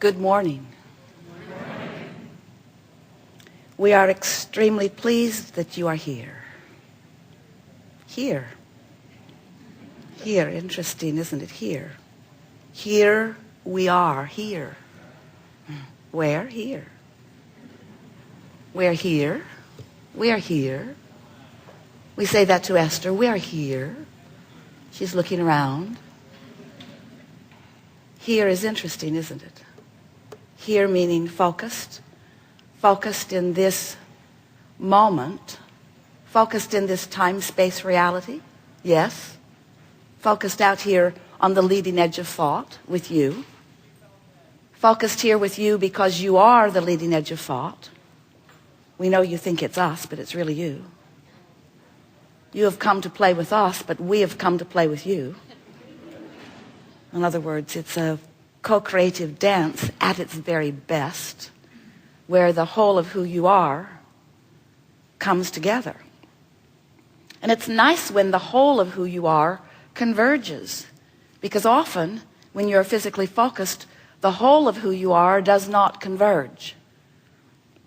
Good morning. We are extremely pleased that you are here. Here. Here, interesting, isn't it? Here. Here we are, here. Where? Here. We're here. We are here. We say that to Esther. We are here. She's looking around. Here is interesting, isn't it? Here meaning focused. Focused in this moment. Focused in this time-space reality. Yes. Focused out here on the leading edge of thought with you. Focused here with you because you are the leading edge of thought. We know you think it's us, but it's really you. You have come to play with us, but we have come to play with you. In other words, it's a co-creative dance at its very best, where the whole of who you are comes together. And it's nice when the whole of who you are converges, because often when you're physically focused, the whole of who you are does not converge.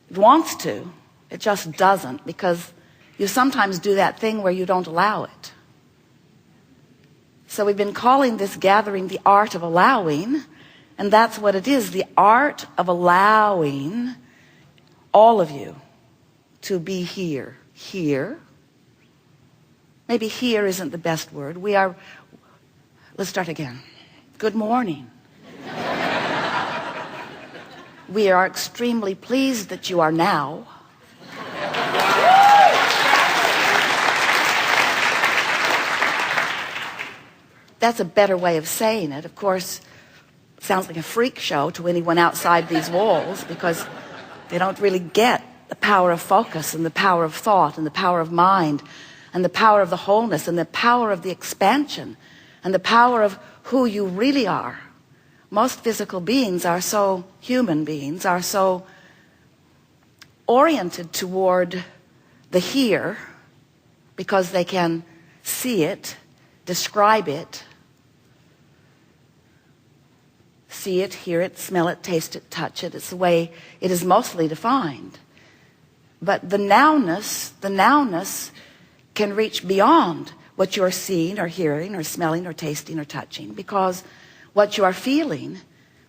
It wants to, it just doesn't, because you sometimes do that thing where you don't allow it. So we've been calling this gathering the art of allowing, and that's what it is, the art of allowing all of you to be here. Here. Maybe here isn't the best word. Let's start again. Good morning. We are extremely pleased that you are now. That's a better way of saying it. Of course, it sounds like a freak show to anyone outside these walls, because they don't really get the power of focus and the power of thought and the power of mind and the power of the wholeness and the power of the expansion and the power of who you really are. Most physical beings are so, human beings are so oriented toward the here because they can see it, describe it, see it, hear it, smell it, taste it, touch it. It's the way it is mostly defined. But the nowness can reach beyond what you are seeing or hearing or smelling or tasting or touching, because what you are feeling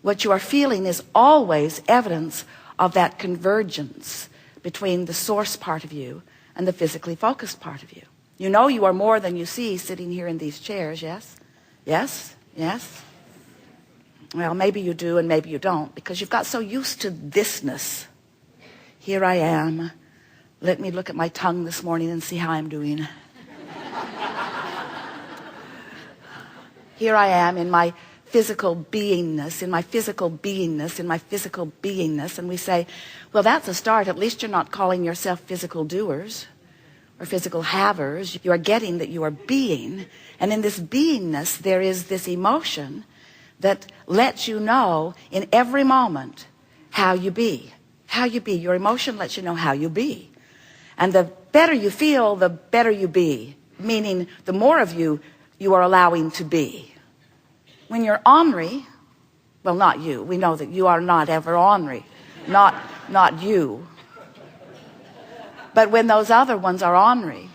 is always evidence of that convergence between the source part of you and the physically focused part of you. You know you are more than you see sitting here in these chairs, yes? Yes? Yes? Well, maybe you do and maybe you don't, because you've got so used to thisness. Here I am. Let me look at my tongue this morning and see how I'm doing. Here I am in my physical beingness, and we say, well, that's a start. At least you're not calling yourself physical doers or physical havers. You are getting that you are being, and in this beingness there is this emotion that lets you know in every moment how you be. How you be. Your emotion lets you know how you be. And the better you feel, the better you be. Meaning the more of you are allowing to be. When you're ornery, well, not you. We know that you are not ever ornery. Not you. But when those other ones are ornery,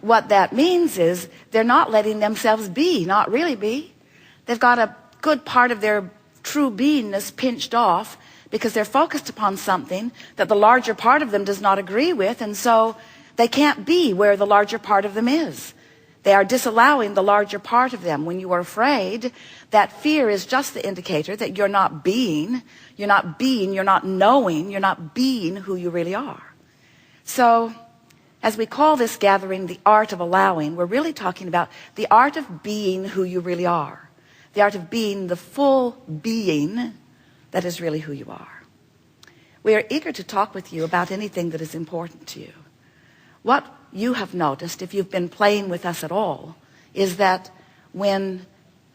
what that means is they're not letting themselves be, not really be. They've got a good part of their true beingness pinched off because they're focused upon something that the larger part of them does not agree with, and so they can't be where the larger part of them is. They are disallowing the larger part of them. When you are afraid, that fear is just the indicator that you're not being, you're not knowing, you're not being who you really are. So, as we call this gathering the art of allowing, we're really talking about the art of being who you really are. The art of being the full being that is really who you are. We are eager to talk with you about anything that is important to you. What you have noticed, if you've been playing with us at all, is that when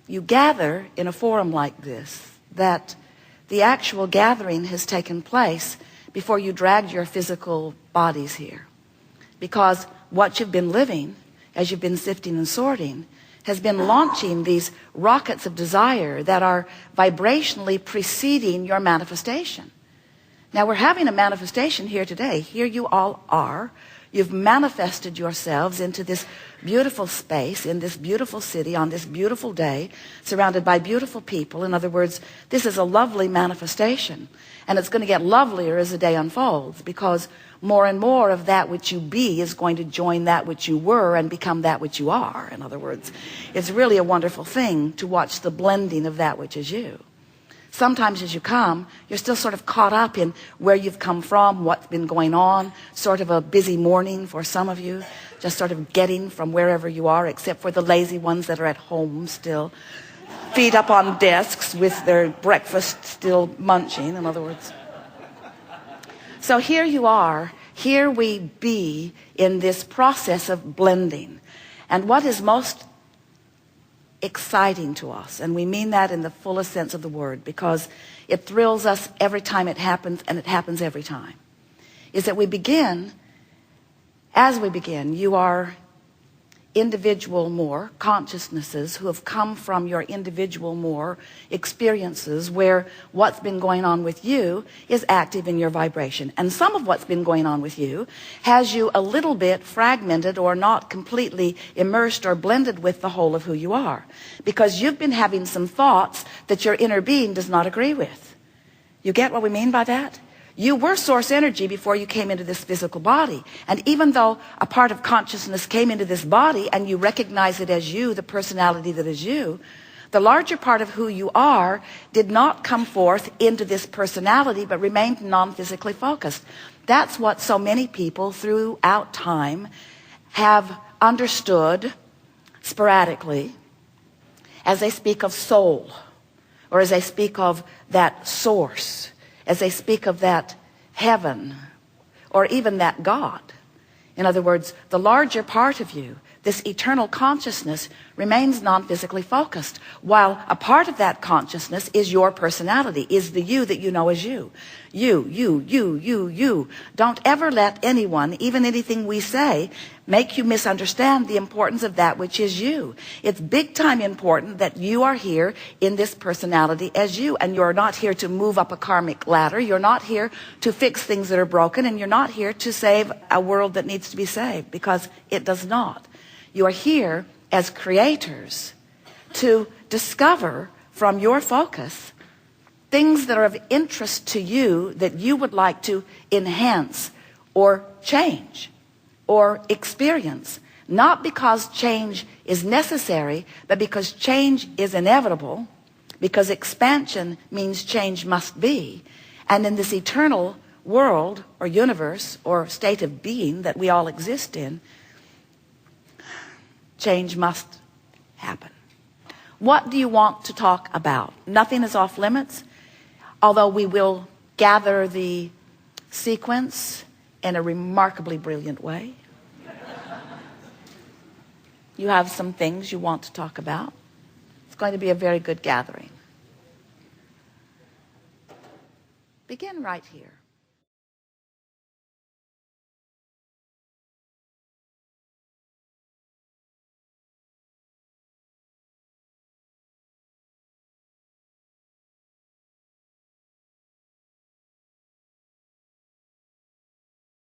you gather in a forum like this, that the actual gathering has taken place before you dragged your physical bodies here. Because what you've been living, as you've been sifting and sorting, has been launching these rockets of desire that are vibrationally preceding your manifestation. Now we're having a manifestation here today. Here you all are. You've manifested yourselves into this beautiful space, in this beautiful city, on this beautiful day, surrounded by beautiful people. In other words, this is a lovely manifestation. And it's going to get lovelier as the day unfolds, because more and more of that which you be is going to join that which you were and become that which you are. In other words, it's really a wonderful thing to watch the blending of that which is you. Sometimes as you come, you're still sort of caught up in where you've come from, what's been going on, sort of a busy morning for some of you, just sort of getting from wherever you are, except for the lazy ones that are at home still, feet up on desks with their breakfast still munching, in other words. So here you are, here we be in this process of blending. And what is most exciting to us, and we mean that in the fullest sense of the word, because it thrills us every time it happens, and it happens every time, is that we begin, as we begin, you are individual more consciousnesses who have come from your individual more experiences, where what's been going on with you is active in your vibration. And some of what's been going on with you has you a little bit fragmented or not completely immersed or blended with the whole of who you are, because you've been having some thoughts that your inner being does not agree with. You get what we mean by that? You were source energy before you came into this physical body. And even though a part of consciousness came into this body and you recognize it as you, the personality that is you, the larger part of who you are did not come forth into this personality, but remained non-physically focused. That's what so many people throughout time have understood sporadically as they speak of soul, or as they speak of that source, as they speak of that heaven, or even that God. In other words, the larger part of you, this eternal consciousness, remains non-physically focused, while a part of that consciousness is your personality, is the you that you know as you. You. Don't ever let anyone, even anything we say, make you misunderstand the importance of that which is you. It's big time important that you are here in this personality as you, and you're not here to move up a karmic ladder. You're not here to fix things that are broken, and you're not here to save a world that needs to be saved, because it does not. You are here as creators to discover from your focus things that are of interest to you that you would like to enhance or change or experience, not because change is necessary, but because change is inevitable, because expansion means change must be. And in this eternal world or universe or state of being that we all exist in, change must happen. What do you want to talk about? Nothing is off limits, although we will gather the sequence in a remarkably brilliant way. You have some things you want to talk about. It's going to be a very good gathering. Begin right here.